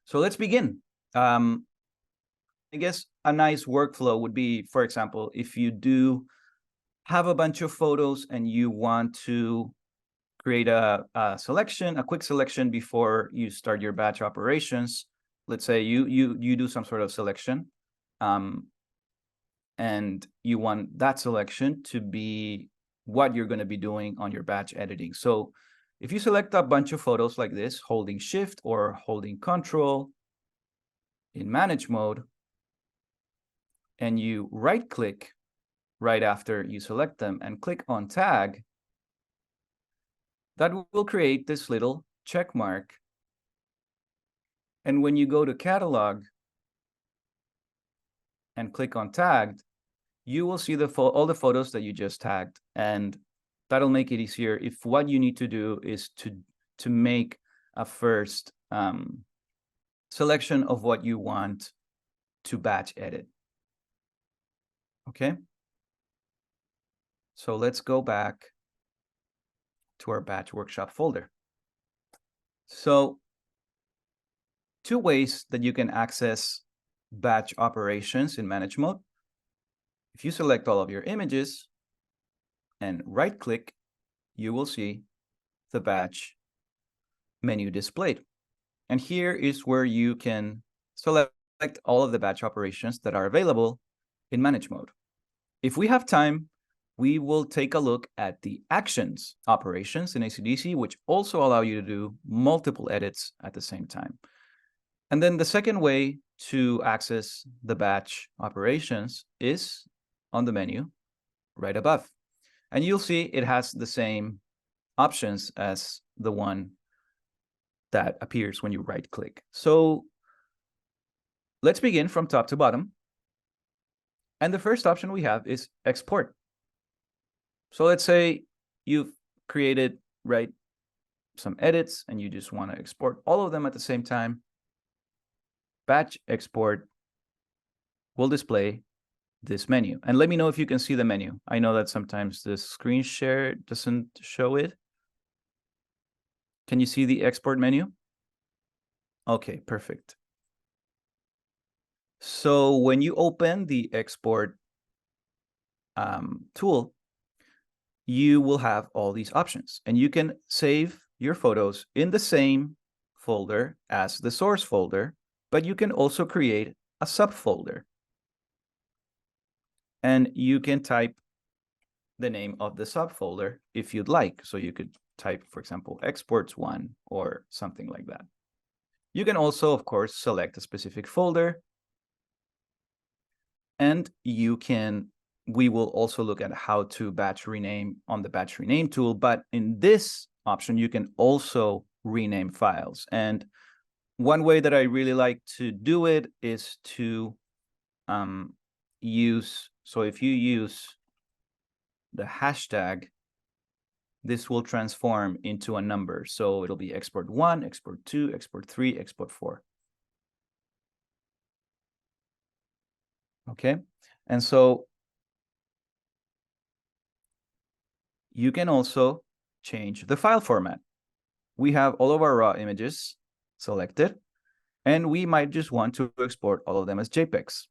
So let's begin. I guess a nice workflow would be, for example, if you do have a bunch of photos and you want to create a selection, a quick selection before you start your batch operations. Let's say you do some sort of selection, and you want that selection to be what you're going to be doing on your batch editing. So if you select a bunch of photos like this, holding Shift or holding Control in Manage mode, and you right-click right after you select them and click on Tag, that will create this little check mark. And when you go to Catalog and click on Tagged, you will see all the photos that you just tagged. And that'll make it easier if what you need to do is to make a first selection of what you want to batch edit. Okay? So let's go back to our batch workshop folder. So two ways that you can access batch operations in Manage mode. If you select all of your images and right-click, you will see the batch menu displayed. And here is where you can select all of the batch operations that are available in Manage mode. If we have time, we will take a look at the actions operations in ACDSee, which also allow you to do multiple edits at the same time. And then the second way to access the batch operations is on the menu right above. And you'll see it has the same options as the one that appears when you right-click. So let's begin from top to bottom. And the first option we have is export. So let's say you've created, some edits and you just want to export all of them at the same time. Batch export will display this menu. And let me know if you can see the menu. I know that sometimes the screen share doesn't show it. Can you see the export menu? Okay, perfect. So when you open the export tool, you will have all these options, and you can save your photos in the same folder as the source folder, but you can also create a subfolder. And you can type the name of the subfolder if you'd like. So you could type, for example, exports1 or something like that. You can also, of course, select a specific folder, and we will also look at how to batch rename on the batch rename tool. But in this option, you can also rename files. And one way that I really like to do it is to so if you use the hashtag, this will transform into a number. So it'll be export1, export2, export3, export4. Okay, and so you can also change the file format. We have all of our raw images selected, and we might just want to export all of them as JPEGs.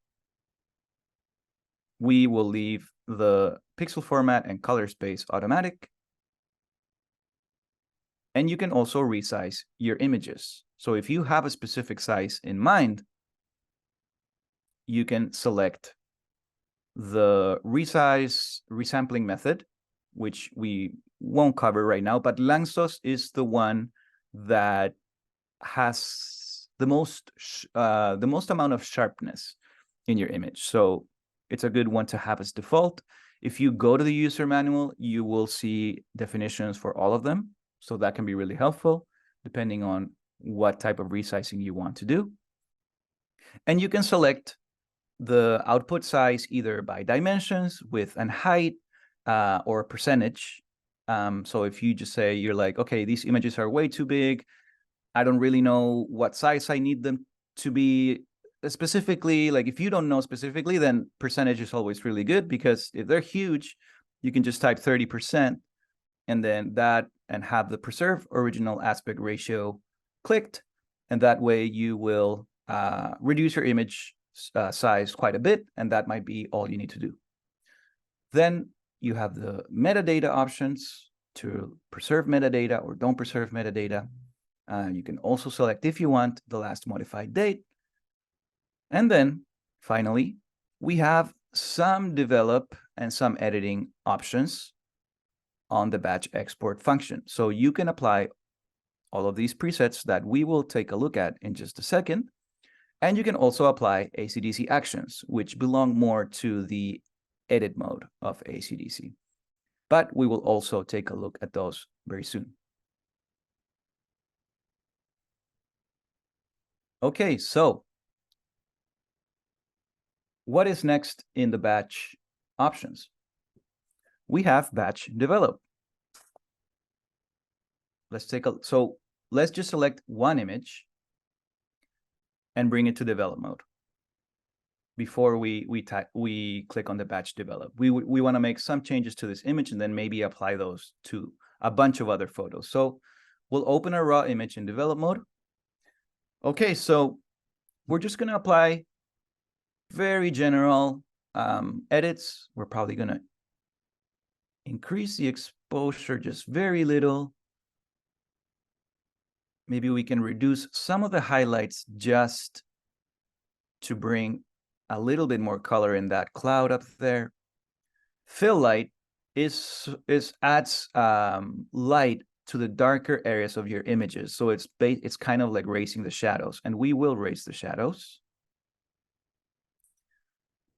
We will leave the pixel format and color space automatic. And you can also resize your images. So if you have a specific size in mind, you can select the resampling method, which we won't cover right now, but Langsos is the one that has the most amount of sharpness in your image. So it's a good one to have as default. If you go to the user manual, you will see definitions for all of them. So that can be really helpful depending on what type of resizing you want to do. And you can select the output size either by dimensions, width and height, or percentage. So if you just say, you're like, okay, these images are way too big, I don't really know what size I need them to be specifically. Like if you don't know specifically, then percentage is always really good, because if they're huge, you can just type 30% and then that, and have the preserve original aspect ratio clicked, And that way you will reduce your image size quite a bit, and that might be all you need to do. Then you have the metadata options to preserve metadata or don't preserve metadata. You can also select, if you want, the last modified date. And then finally, we have some develop and some editing options on the batch export function. So you can apply all of these presets that we will take a look at in just a second. And you can also apply ACDSee actions, which belong more to the edit mode of ACDSee. But we will also take a look at those very soon. Okay, so what is next in the batch options? We have batch develop. So let's just select one image and bring it to develop mode before we click on the batch develop. We want to make some changes to this image and then maybe apply those to a bunch of other photos. So we'll open a raw image in develop mode. Okay, so we're just going to apply very general edits. We're probably going to increase the exposure just very little. Maybe we can reduce some of the highlights just to bring a little bit more color in that cloud up there. Fill light adds light to the darker areas of your images. So it's kind of like raising the shadows, and we will raise the shadows.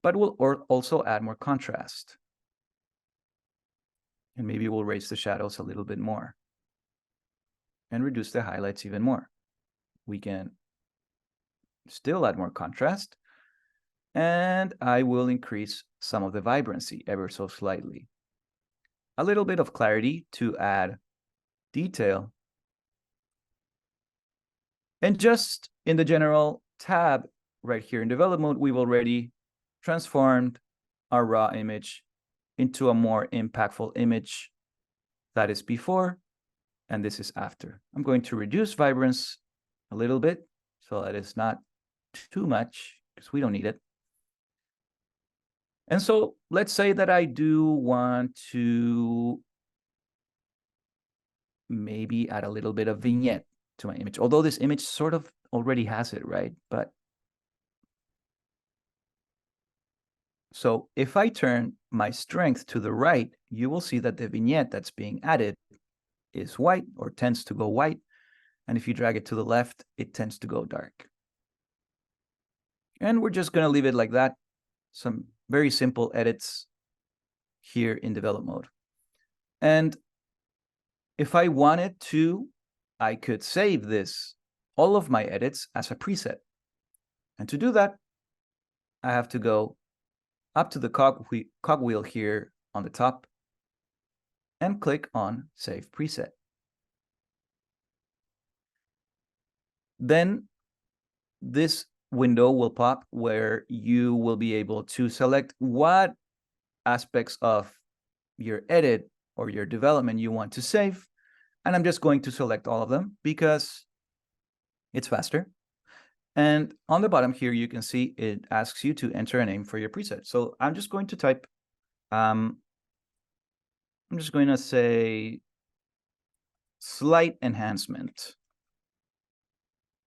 But we'll also add more contrast. And maybe we'll raise the shadows a little bit more and reduce the highlights even more. We can still add more contrast, and I will increase some of the vibrancy ever so slightly. A little bit of clarity to add detail. And just in the general tab right here in develop mode, we've already transformed our raw image into a more impactful image. That is before, and this is after. I'm going to reduce vibrance a little bit so that it's not too much because we don't need it. And so let's say that I do want to maybe add a little bit of vignette to my image, although this image sort of already has it, right? But so if I turn my strength to the right, you will see that the vignette that's being added is white or tends to go white. And if you drag it to the left, it tends to go dark. And we're just going to leave it like that. Some very simple edits here in develop mode. And if I wanted to, I could save all of my edits as a preset. And to do that, I have to go up to the cogwheel here on the top and click on Save Preset. Then this window will pop where you will be able to select what aspects of your edit or your development you want to save. And I'm just going to select all of them because it's faster. And on the bottom here, you can see it asks you to enter a name for your preset. So I'm just going to type, I'm just going to say slight enhancement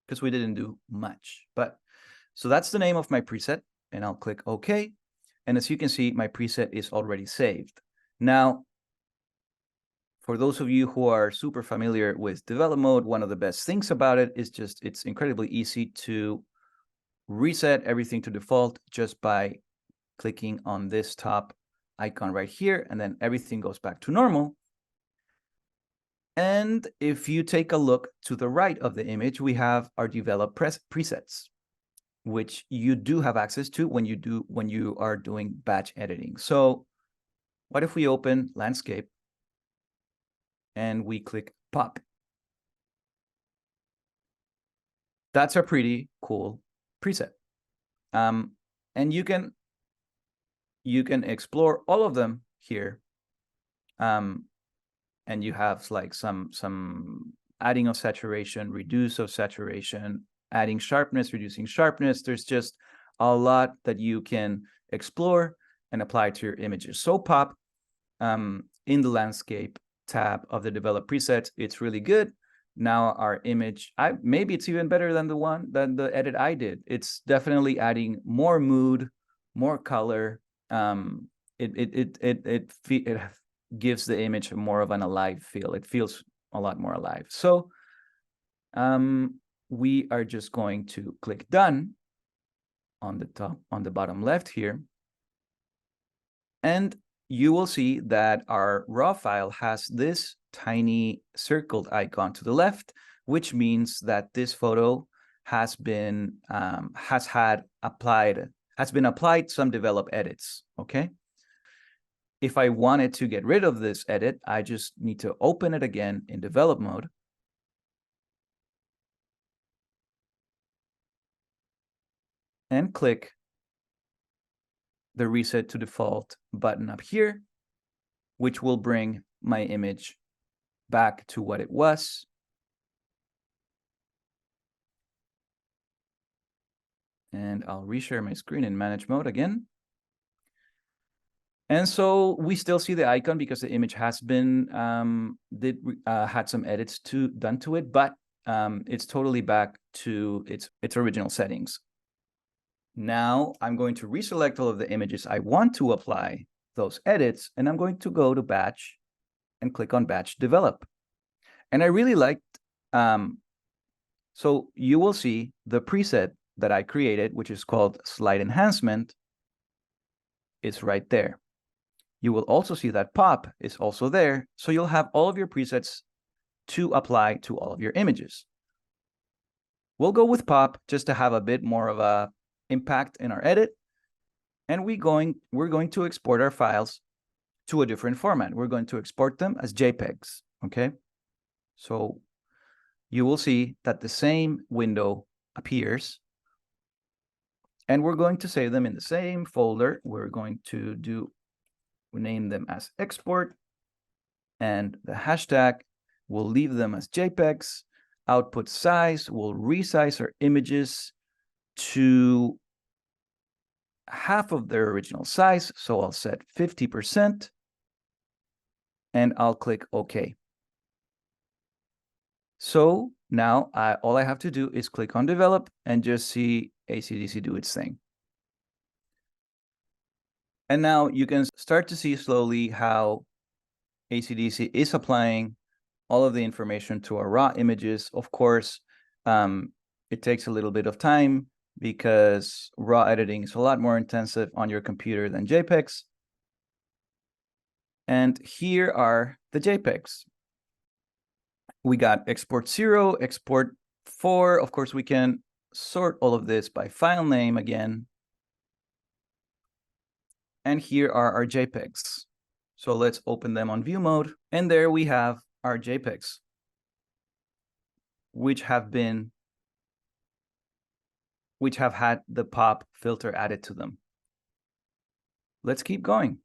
because we didn't do much. But so that's the name of my preset, and I'll click OK. And as you can see, my preset is already saved. Now, for those of you who are super familiar with develop mode, one of the best things about it is just it's incredibly easy to reset everything to default just by clicking on this top icon right here, and then everything goes back to normal. And if you take a look to the right of the image, we have our develop presets, which you do have access to when you are doing batch editing. So what if we open landscape and we click pop? That's a pretty cool preset. And you can explore all of them here. And you have like some adding of saturation, reduce of saturation, adding sharpness, reducing sharpness. There's just a lot that you can explore and apply to your images. So pop in the landscape tab of the develop presets, it's really good. Now our image, maybe it's even better than the edit I did. It's definitely adding more mood, more color. It gives the image more of an alive feel. It feels a lot more alive. So we are just going to click done on the top, on the bottom left here. And you will see that our raw file has this tiny circled icon to the left, which means that this photo has been applied some develop edits. Okay. If I wanted to get rid of this edit, I just need to open it again in develop mode. And click the reset to default button up here, which will bring my image back to what it was. And I'll reshare my screen in manage mode again. And so we still see the icon because the image has been had some edits done to it, but it's totally back to its original settings. Now I'm going to reselect all of the images I want to apply those edits, and I'm going to go to batch and click on batch develop. And I really liked, so you will see the preset that I created, which is called slide enhancement, is right there. You will also see that pop is also there. So you'll have all of your presets to apply to all of your images. We'll go with pop just to have a bit more of a impact in our edit. And we're going to export our files to a different format. We're going to export them as JPEGs, okay? So you will see that the same window appears, and we're going to save them in the same folder. We're going to name them as export, and the hashtag, we'll leave them as JPEGs. Output size, we'll resize our images to half of their original size. So I'll set 50%, and I'll click OK. So now all I have to do is click on develop and just see ACDSee do its thing. And now you can start to see slowly how ACDSee is applying all of the information to our raw images. Of course, it takes a little bit of time because raw editing is a lot more intensive on your computer than JPEGs. And here are the JPEGs. We got export 0, export 4. Of course, we can sort all of this by file name again. And here are our JPEGs. So let's open them on view mode. And there we have our JPEGs, which have had the pop filter added to them. Let's keep going.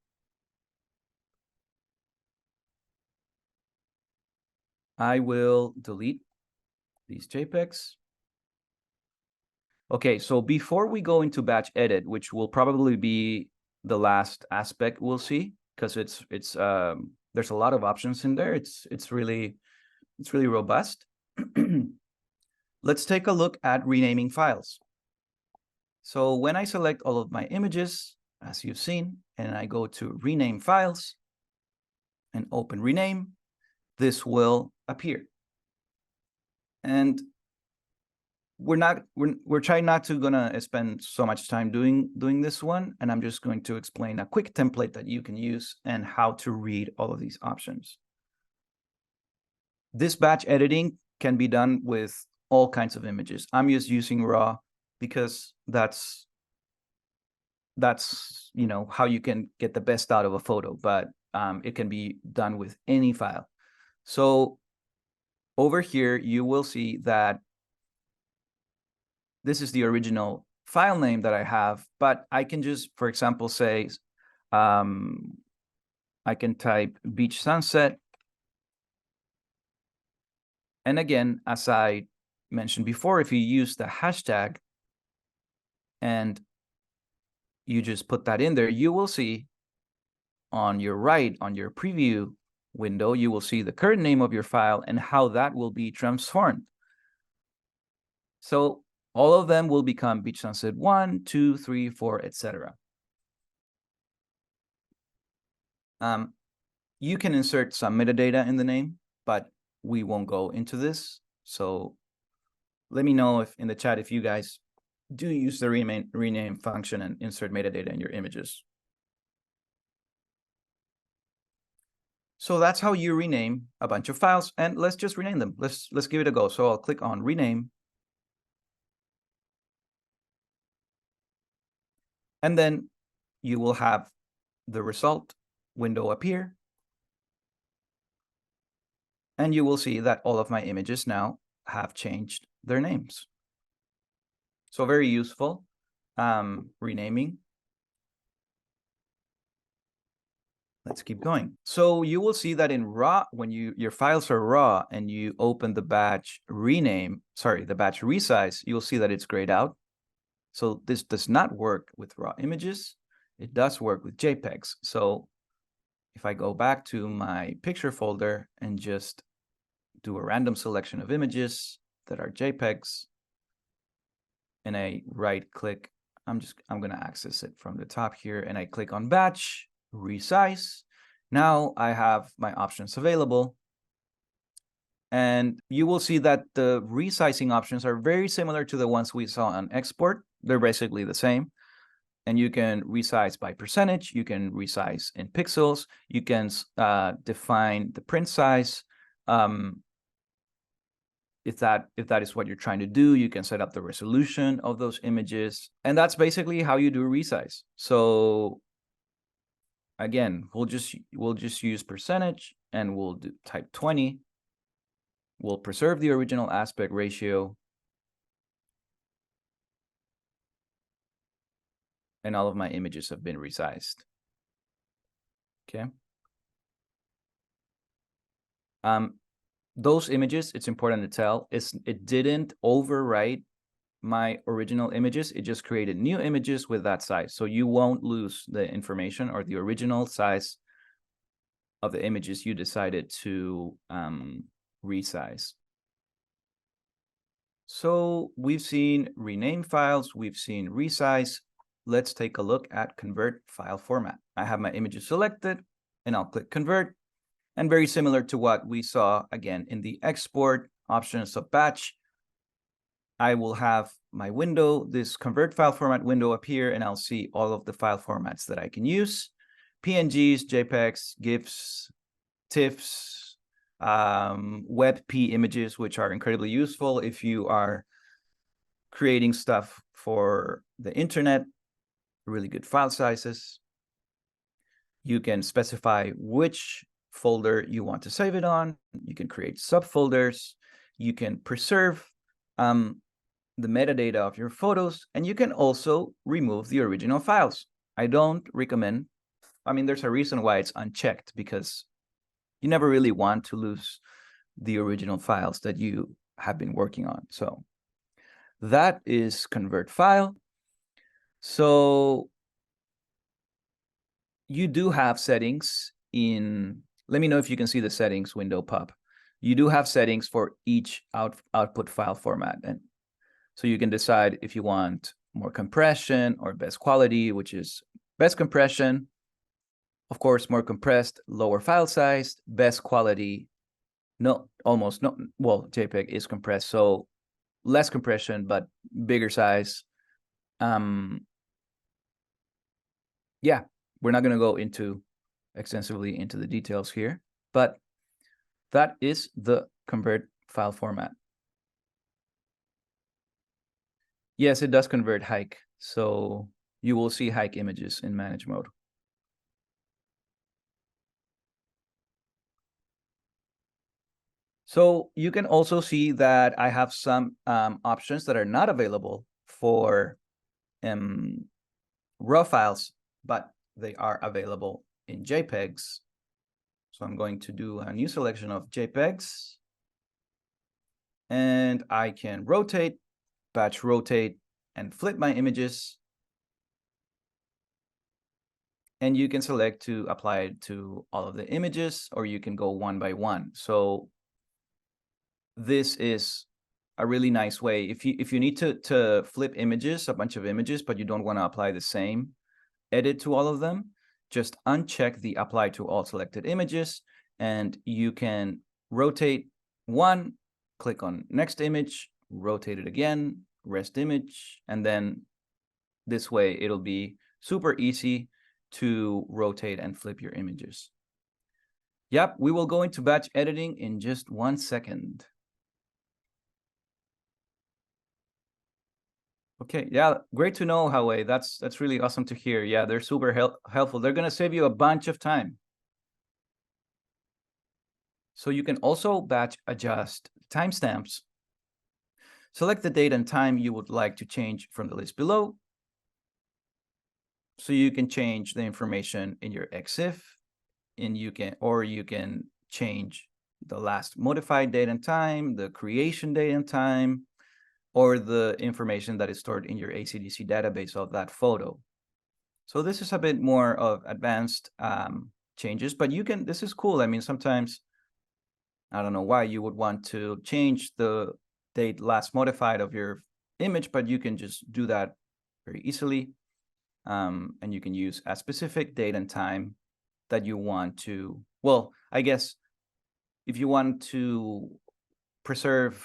I will delete these JPEGs. Okay, so before we go into batch edit, which will probably be the last aspect we'll see, because there's a lot of options in there. It's really robust. Let's take a look at renaming files. So when I select all of my images, as you've seen, and I go to rename files and open rename, this will appear. And we're trying not to gonna spend so much time doing this one, and I'm just going to explain a quick template that you can use and how to read all of these options. This batch editing can be done with all kinds of images. I'm just using raw because that's you know how you can get the best out of a photo, but it can be done with any file. So over here you will see that this is the original file name that I have, but I can just, for example, say, I can type beach sunset. And again, as I mentioned before, if you use the hashtag and you just put that in there, you will see on your right, on your preview window, you will see the current name of your file and how that will be transformed. So all of them will become Beach Sunset 1, 2, 3, 4, etc. You can insert some metadata in the name, but we won't go into this. So let me know if in the chat if you guys do use the rename function and insert metadata in your images. So that's how you rename a bunch of files, and let's just rename them. Let's give it a go. So I'll click on rename. And then you will have the result window appear. And you will see that all of my images now have changed their names. So very useful renaming. Let's keep going. So you will see that in raw, when your files are raw and you open the batch the batch resize, you'll see that it's grayed out. So this does not work with raw images. It does work with JPEGs. So if I go back to my picture folder and just do a random selection of images that are JPEGs, and I right click, I'm going to access it from the top here, and I click on batch, resize. Now I have my options available. And you will see that the resizing options are very similar to the ones we saw on export. They're basically the same. And you can resize by percentage. You can resize in pixels. You can define the print size. If that is what you're trying to do, you can set up the resolution of those images. And that's basically how you do resize. So again, we'll just use percentage, and we'll type 20. We'll preserve the original aspect ratio. And all of my images have been resized. Okay. Those images, it's important to tell, it didn't overwrite my original images. It just created new images with that size. So you won't lose the information or the original size of the images you decided to resize. So we've seen rename files, we've seen resize. Let's take a look at convert file format. I have my images selected, and I'll click convert. And very similar to what we saw again in the export options of batch, I will have my window, this convert file format window appear, and I'll see all of the file formats that I can use: PNGs, JPEGs, GIFs, TIFFs, WebP images, which are incredibly useful if you are creating stuff for the internet, really good file sizes. You can specify which folder you want to save it on. You can create subfolders. You can preserve the metadata of your photos, and you can also remove the original files. I don't recommend, there's a reason why it's unchecked, because you never really want to lose the original files that you have been working on. So that is convert file. So you do have settings in, let me know if you can see the settings window pop. You do have settings for each output file format. And so you can decide if you want more compression or best quality, which is best compression. Of course, more compressed, lower file size, best quality, almost no, well, JPEG is compressed, so less compression, but bigger size. Yeah, we're not going to go extensively into the details here, but that is the convert file format. Yes, it does convert hike. So you will see hike images in manage mode. So you can also see that I have some options that are not available for raw files, but they are available in JPEGs. So I'm going to do a new selection of JPEGs. And I can rotate, batch rotate, and flip my images. And you can select to apply it to all of the images, or you can go one by one. So this is a really nice way. If you need to flip images, a bunch of images, but you don't want to apply the same edit to all of them, just uncheck the apply to all selected images, and you can rotate one, click on next image, rotate it again, rest image, and then this way it'll be super easy to rotate and flip your images. Yep, we will go into batch editing in just 1 second. Okay, yeah, great to know, Hawei. That's really awesome to hear. Yeah, they're super helpful. They're gonna save you a bunch of time. So you can also batch adjust timestamps. Select the date and time you would like to change from the list below. So you can change the information in your EXIF, and you can change the last modified date and time, the creation date and time, or the information that is stored in your ACDSee database of that photo. So this is a bit more of advanced changes, but you can, this is cool. I mean, sometimes, I don't know why you would want to change the date last modified of your image, but you can just do that very easily. And you can use a specific date and time that you want to, well, I guess if you want to preserve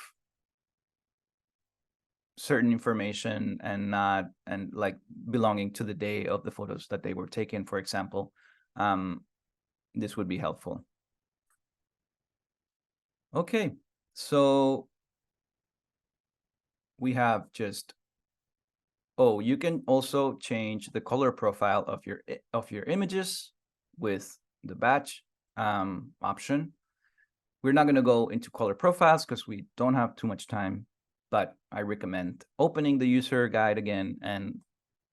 certain information and not, and like belonging to the day of the photos that they were taken, for example, this would be helpful. Okay, so we have just, oh, you can also change the color profile of your images with the batch option. We're not going to go into color profiles because we don't have too much time, but I recommend opening the user guide again and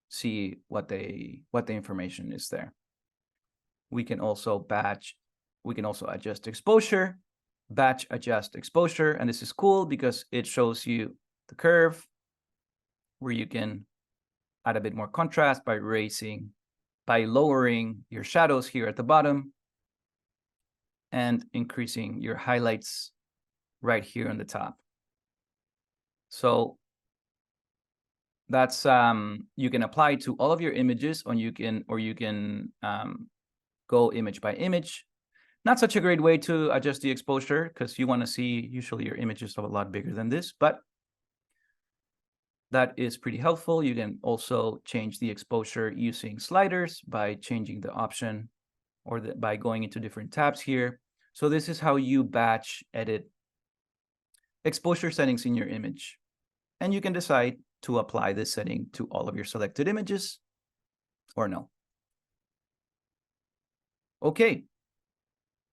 see what the information is there. We can also adjust exposure, batch adjust exposure, and this is cool because it shows you the curve where you can add a bit more contrast by lowering your shadows here at the bottom and increasing your highlights right here on the top. So that's you can apply to all of your images, or you can go image by image. Not such a great way to adjust the exposure because you want to see usually your images are a lot bigger than this, but that is pretty helpful. You can also change the exposure using sliders by changing the option or by going into different tabs here. So this is how you batch edit exposure settings in your image. And you can decide to apply this setting to all of your selected images or no. Okay,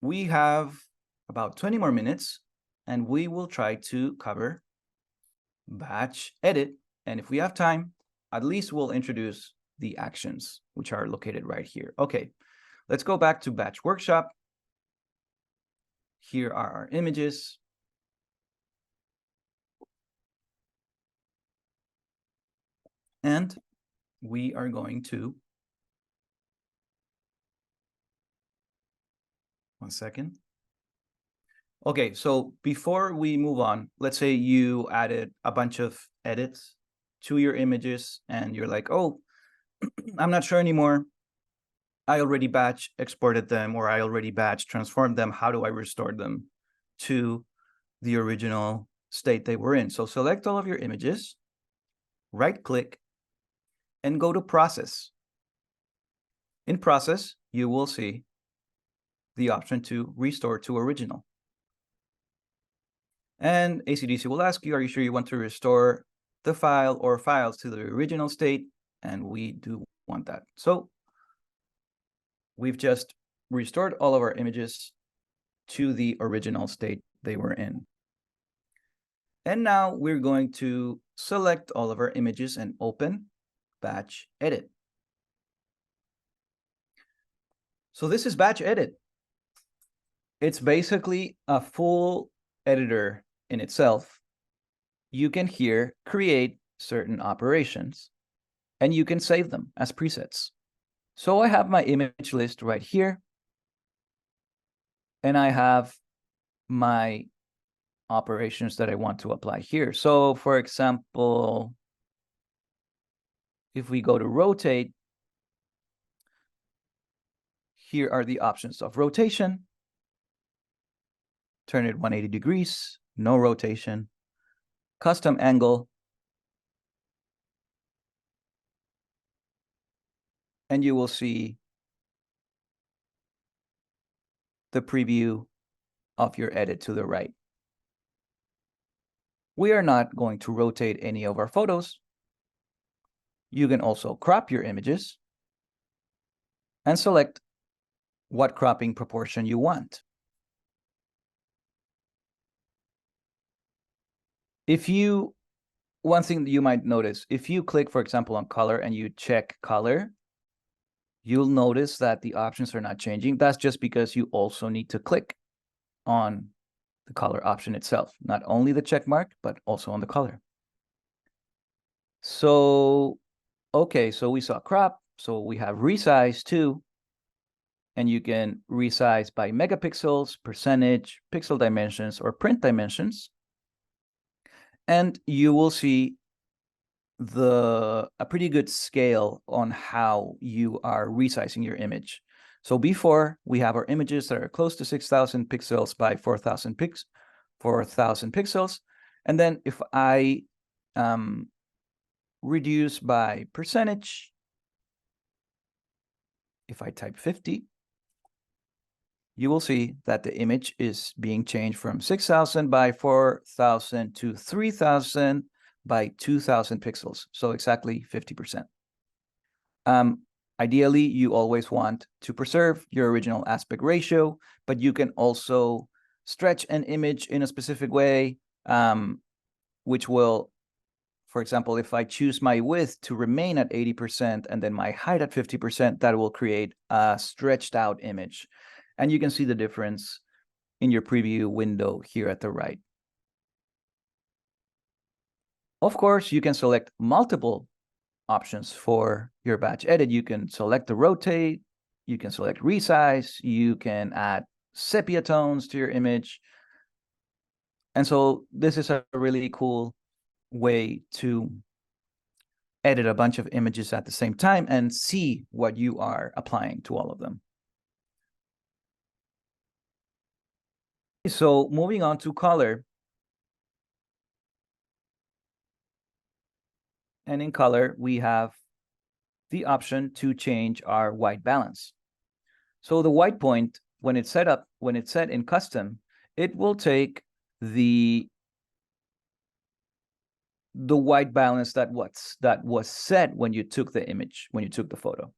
we have about 20 more minutes and we will try to cover batch edit. And if we have time, at least we'll introduce the actions, which are located right here. Okay, let's go back to Batch Workshop. Here are our images. And we are going to, 1 second. Okay, so before we move on, let's say you added a bunch of edits to your images and you're like, oh, I'm not sure anymore. I already batch exported them, or I already batch transformed them. How do I restore them to the original state they were in? So select all of your images, right click, and go to Process. In Process, you will see the option to restore to original. And ACDSee will ask you, are you sure you want to restore the file or files to the original state? And we do want that. So we've just restored all of our images to the original state they were in. And now we're going to select all of our images and open Batch Edit. So this is Batch Edit. It's basically a full editor in itself you can here create certain operations and you can save them as presets. So I have my image list right here, and I have my operations that I want to apply here. So for example, if we go to rotate, here are the options of rotation, turn it 180 degrees, no rotation, custom angle, and you will see the preview of your edit to the right. We are not going to rotate any of our photos. You can also crop your images and select what cropping proportion you want. One thing that you might notice, if you click, for example, on color and you check color, you'll notice that the options are not changing. That's just because you also need to click on the color option itself, not only the check mark, but also on the color. So, okay, so we saw crop, so we have resize too, and you can resize by megapixels, percentage, pixel dimensions, or print dimensions. And you will see a pretty good scale on how you are resizing your image. So before, we have our images that are close to 6,000 pixels by 4,000 pixels. And then if I reduce by percentage, if I type 50, you will see that the image is being changed from 6,000 by 4,000 to 3,000 by 2,000 pixels. So exactly 50%. Ideally, you always want to preserve your original aspect ratio, but you can also stretch an image in a specific way, which will, for example, if I choose my width to remain at 80% and then my height at 50%, that will create a stretched out image. And you can see the difference in your preview window here at the right. Of course, you can select multiple options for your batch edit. You can select the rotate, you can select resize, you can add sepia tones to your image. And so this is a really cool way to edit a bunch of images at the same time and see what you are applying to all of them. So moving on to color. And in color, we have the option to change our white balance. So the white point, when it's set in custom, it will take the white balance that was set when you took the image, when you took the photo.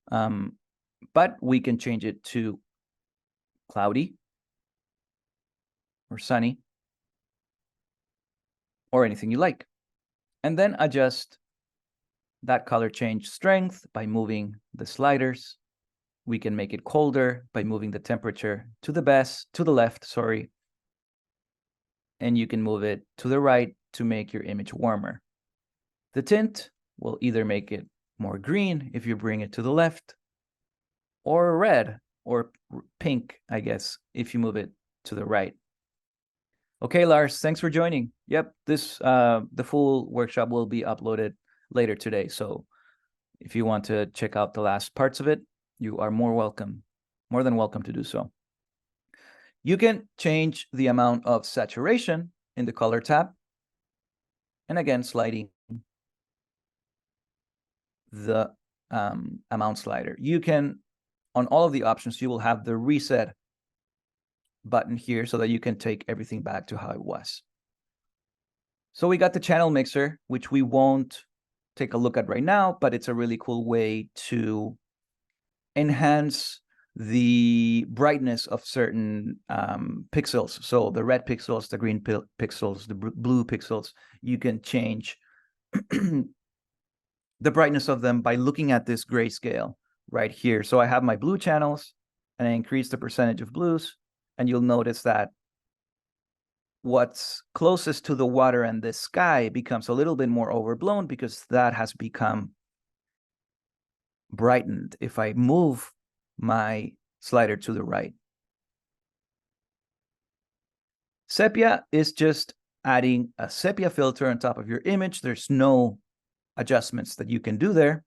But we can change it to cloudy or sunny or anything you like. And then adjust that color change strength by moving the sliders. We can make it colder by moving the temperature to the left, sorry. And you can move it to the right to make your image warmer. The tint will either make it more green if you bring it to the left, or red or pink, I guess, if you move it to the right. Okay, Lars, thanks for joining. Yep, the full workshop will be uploaded later today. So if you want to check out the last parts of it, you are more than welcome to do so. You can change the amount of saturation in the color tab. And again, sliding the amount slider. You can, on all of the options, you will have the reset button here so that you can take everything back to how it was. So we got the channel mixer, which we won't take a look at right now, but it's a really cool way to enhance the brightness of certain pixels. So the red pixels, the green pixels, the blue pixels, you can change the brightness of them by looking at this grayscale right here. So I have my blue channels and I increase the percentage of blues, and you'll notice that what's closest to the water and the sky becomes a little bit more overblown because that has become brightened if I move my slider to the right. Sepia is just adding a sepia filter on top of your image. There's no adjustments that you can do there.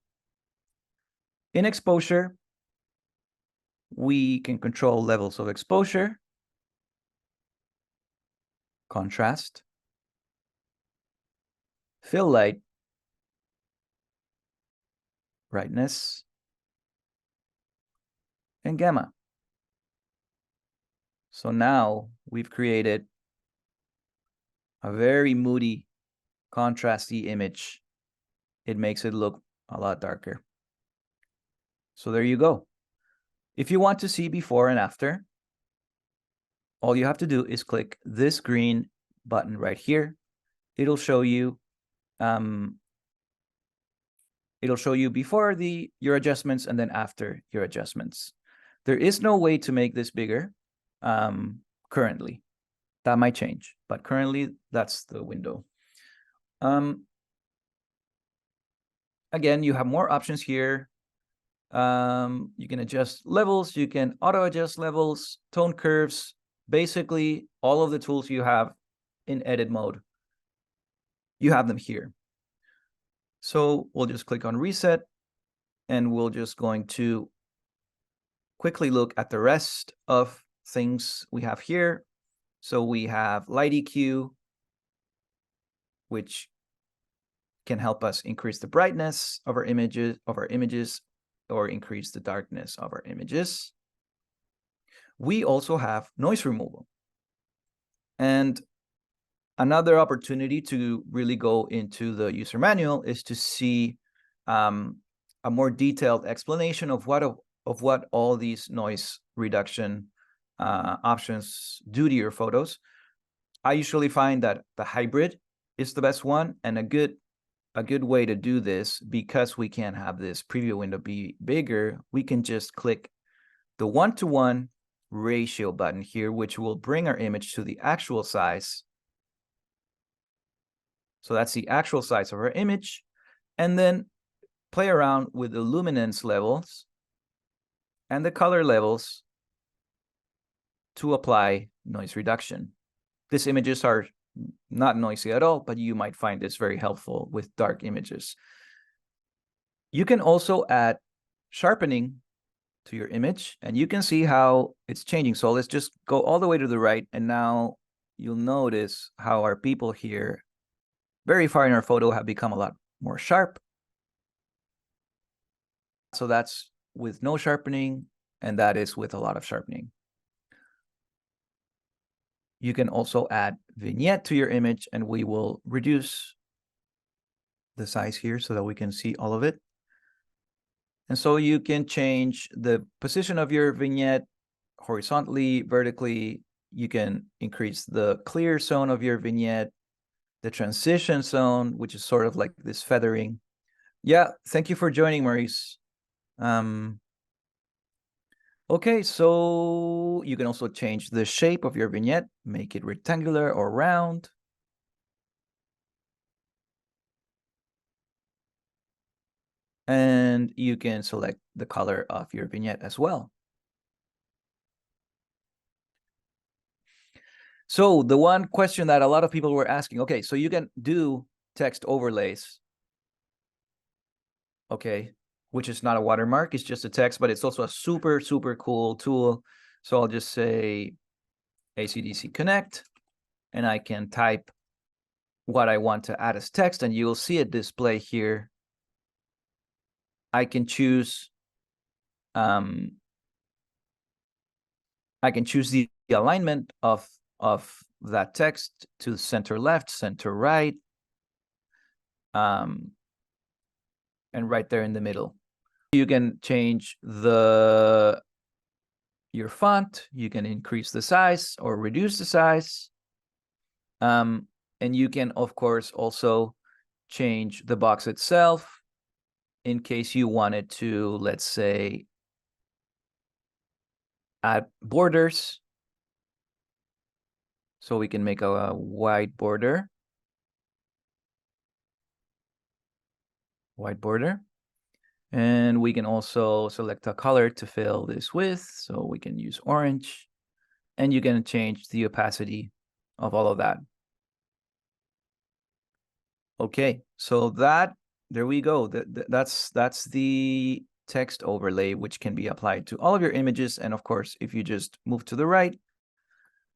In exposure, we can control levels of exposure, contrast, fill light, brightness, and gamma. So now we've created a very moody, contrasty image. It makes it look a lot darker. So there you go. If you want to see before and after, all you have to do is click this green button right here. It'll show you before your adjustments and then after your adjustments. There is no way to make this bigger currently. That might change, but currently that's the window. Again, you have more options here. You can adjust levels, you can auto adjust levels, tone curves, basically all of the tools you have in edit mode, you have them here. So we'll just click on reset and we'll just going to quickly look at the rest of things we have here. So we have light EQ, which can help us increase the brightness of our images, or increase the darkness of our images. We also have noise removal. And another opportunity to really go into the user manual is to see a more detailed explanation of what all these noise reduction options do to your photos. I usually find that the hybrid is the best one, and a good way to do this, because we can't have this preview window be bigger, we can just click the 1-to-1 ratio button here, which will bring our image to the actual size. So that's the actual size of our image. And then play around with the luminance levels and the color levels to apply noise reduction. These images are not noisy at all, but you might find this very helpful with dark images. You can also add sharpening to your image, and you can see how it's changing. So let's just go all the way to the right, and now you'll notice how our people here very far in our photo have become a lot more sharp. So that's with no sharpening, and that is with a lot of sharpening. You can also add vignette to your image, and we will reduce the size here so that we can see all of it. And so you can change the position of your vignette horizontally, vertically. You can increase the clear zone of your vignette, the transition zone, which is sort of like this feathering. Yeah, thank you for joining, Maurice. Okay, so you can also change the shape of your vignette, make it rectangular or round. And you can select the color of your vignette as well. So the one question that a lot of people were asking, okay, so you can do text overlays, okay, which is not a watermark, it's just a text, but it's also a super, super cool tool. So I'll just say ACDSee Connect, and I can type what I want to add as text, and you'll see it display here. I can choose the alignment of that text to center left, center right, and right there in the middle. You can change your font, you can increase the size or reduce the size. And you can, of course, also change the box itself in case you wanted to, let's say, add borders. So we can make a white border. White border. And we can also select a color to fill this with. So we can use orange. And you can change the opacity of all of that. Okay, so there we go. That's the text overlay, which can be applied to all of your images. And of course, if you just move to the right,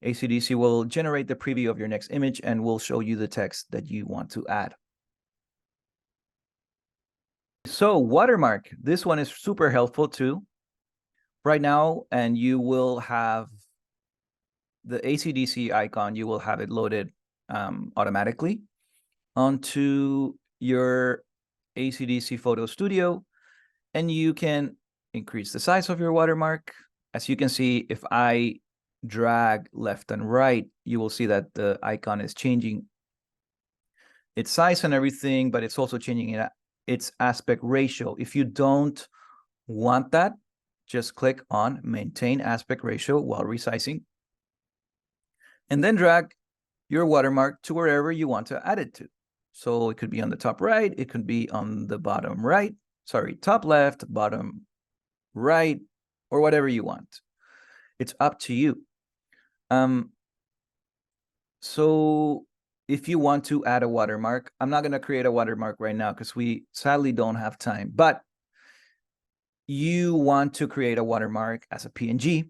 ACDSee will generate the preview of your next image and will show you the text that you want to add. So watermark, this one is super helpful too. Right now, and you will have the ACDSee icon, you will have it loaded automatically onto your ACDSee Photo Studio, and you can increase the size of your watermark. As you can see, if I drag left and right, you will see that the icon is changing its size and everything, but it's also changing its aspect ratio. If you don't want that, just click on Maintain Aspect Ratio while resizing, and then drag your watermark to wherever you want to add it to. So it could be on the top right, it could be on the bottom right, sorry, top left, bottom right, or whatever you want. It's up to you. So if you want to add a watermark, I'm not going to create a watermark right now because we sadly don't have time, but you want to create a watermark as a PNG,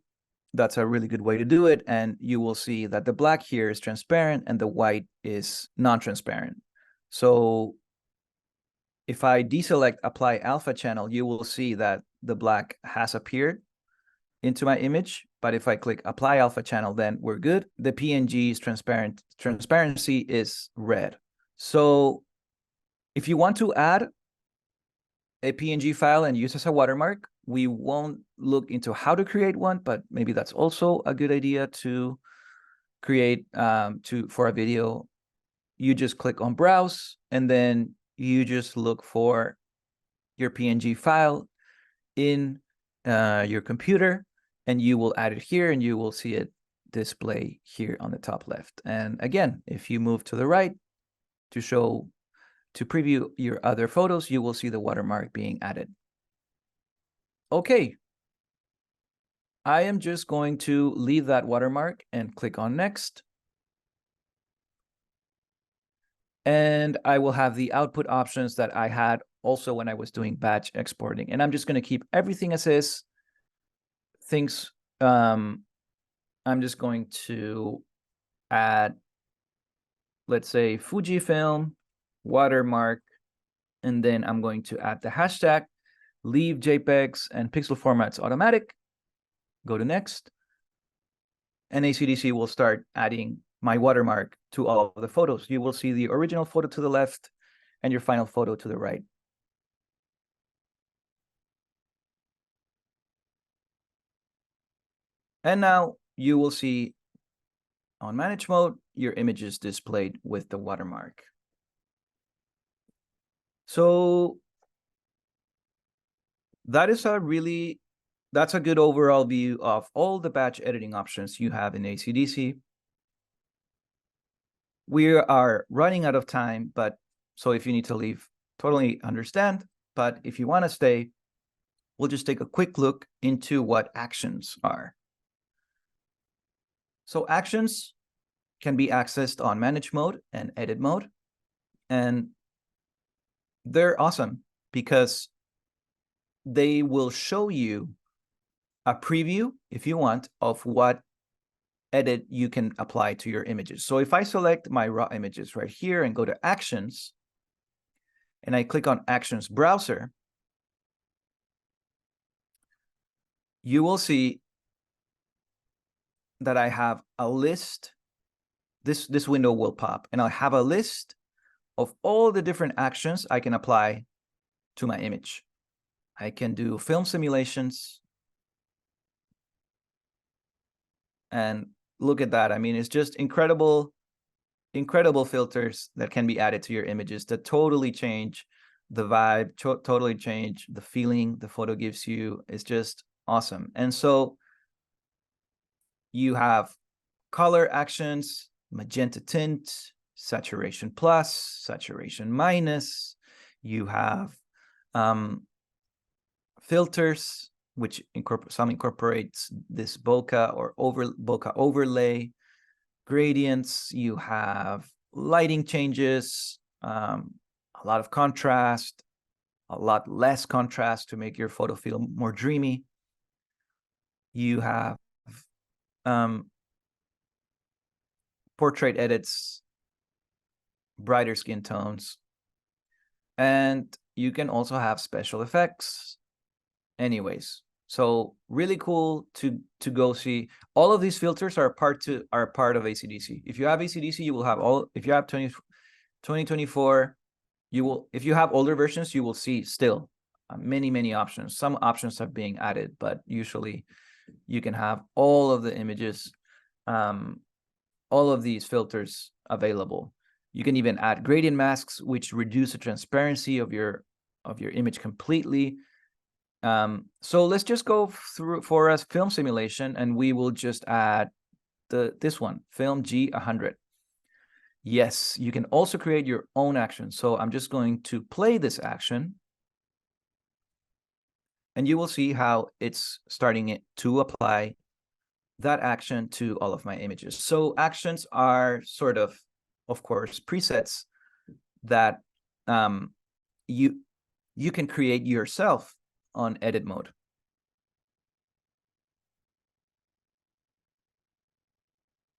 that's a really good way to do it. And you will see that the black here is transparent and the white is non-transparent. So if I deselect apply alpha channel, you will see that the black has appeared into my image. But if I click apply alpha channel, then we're good. The PNG is transparent. Transparency is red. So if you want to add a PNG file and use as a watermark, we won't look into how to create one, but maybe that's also a good idea to create for a video. You just click on browse, and then you just look for your PNG file in your computer, and you will add it here, and you will see it display here on the top left. And again, if you move to the right to preview your other photos, you will see the watermark being added. Okay, I am just going to leave that watermark and click on next. And I will have the output options that I had also when I was doing batch exporting. And I'm just going to keep everything as is. Things, I'm just going to add, let's say, Fujifilm, watermark, and then I'm going to add the hashtag, leave JPEGs and pixel formats automatic, go to next, and ACDSee will start adding my watermark to all of the photos. You will see the original photo to the left and your final photo to the right. And now you will see on manage mode, your image is displayed with the watermark. So that's a good overall view of all the batch editing options you have in ACDSee. We are running out of time, but so if you need to leave, totally understand. But if you want to stay, we'll just take a quick look into what actions are. So actions can be accessed on manage mode and edit mode. And they're awesome because they will show you a preview, if you want, of what edit you can apply to your images. So if I select my raw images right here and go to actions, and I click on actions browser, you will see that I have a list. This window will pop, and I'll have a list of all the different actions I can apply to my image. I can do film simulations. And look at that. I mean, it's just incredible filters that can be added to your images that totally change the vibe, totally change the feeling the photo gives you. It's just awesome. And so you have color actions, magenta tint, saturation plus, saturation minus. You have filters, which some incorporates this bokeh or bokeh overlay. Gradients, you have lighting changes, a lot of contrast, a lot less contrast to make your photo feel more dreamy. You have portrait edits, brighter skin tones, and you can also have special effects. Anyways, so really cool to go see. All of these filters are part of ACDSee. If you have ACDSee, you will have all. If you have 2024, you will. If you have older versions, you will see still many options. Some options are being added, but usually you can have all of the images, all of these filters available. You can even add gradient masks, which reduce the transparency of your image completely. So let's just go through for us film simulation, and we will just add this one, film G100. Yes, you can also create your own action. So I'm just going to play this action, and you will see how it's starting to apply that action to all of my images. So actions are sort of course, presets that you can create yourself on edit mode.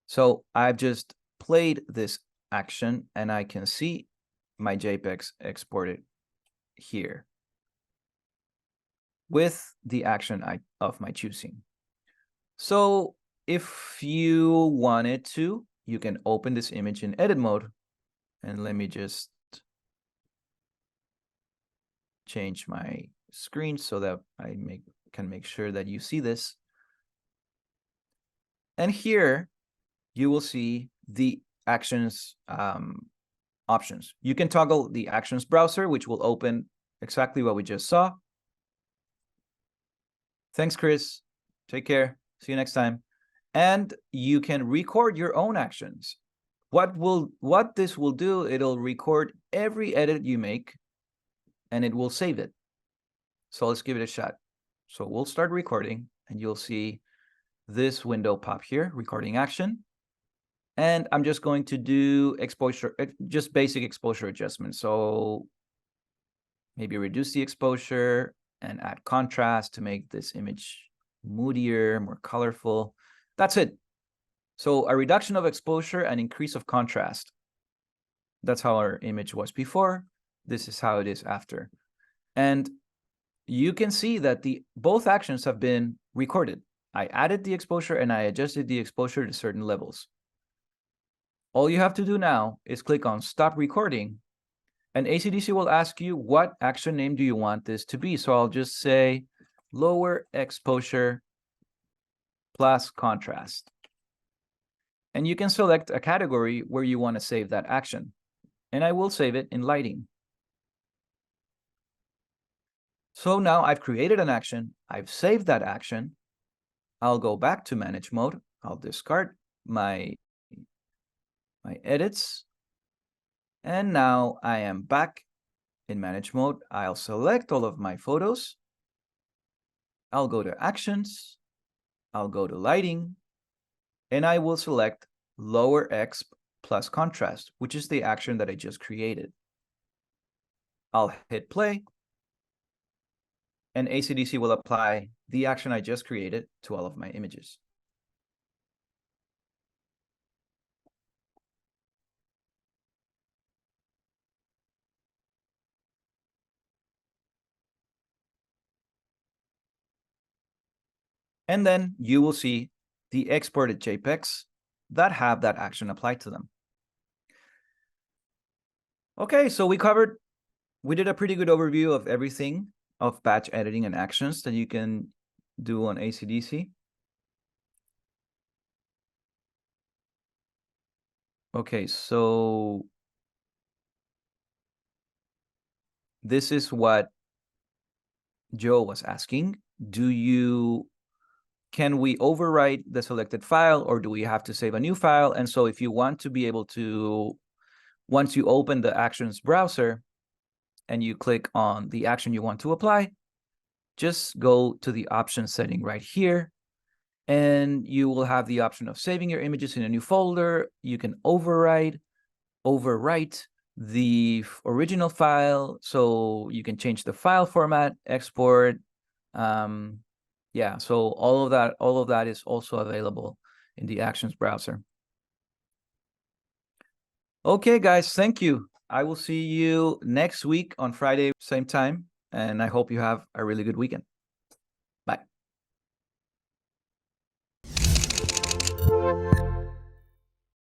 So I've just played this action, and I can see my JPEGs exported here with the action of my choosing. So if you wanted to, you can open this image in edit mode, and let me just change my screen so that I can make sure that you see this. And here you will see the actions options. You can toggle the actions browser, which will open exactly what we just saw. Thanks, Chris. Take care. See you next time. And you can record your own actions. What this will do, it'll record every edit you make, and it will save it. So let's give it a shot. So we'll start recording, and you'll see this window pop here, recording action. And I'm just going to do exposure, just basic exposure adjustment. So maybe reduce the exposure and add contrast to make this image moodier, more colorful. That's it. So a reduction of exposure and increase of contrast. That's how our image was before. This is how it is after. And you can see that both actions have been recorded. I added the exposure and I adjusted the exposure to certain levels. All you have to do now is click on stop recording, and ACDSee will ask you what action name do you want this to be. So I'll just say lower exposure plus contrast. And you can select a category where you want to save that action. And I will save it in lighting. So now I've created an action. I've saved that action. I'll go back to manage mode. I'll discard my edits. And now I am back in manage mode. I'll select all of my photos. I'll go to actions. I'll go to lighting. And I will select lower exp plus contrast, which is the action that I just created. I'll hit play. And ACDSee will apply the action I just created to all of my images. And then you will see the exported JPEGs that have that action applied to them. Okay, so we did a pretty good overview of everything of batch editing and actions that you can do on ACDSee. Okay, so this is what Joe was asking. Do you can we overwrite the selected file, or do we have to save a new file? And so if you want to be able to, once you open the Actions browser and you click on the action you want to apply, just go to the option setting right here, and you will have the option of saving your images in a new folder. You can overwrite the original file, so you can change the file format, export. Yeah, so all of that is also available in the Actions browser. Okay, guys, thank you. I will see you next week on Friday, same time, and I hope you have a really good weekend.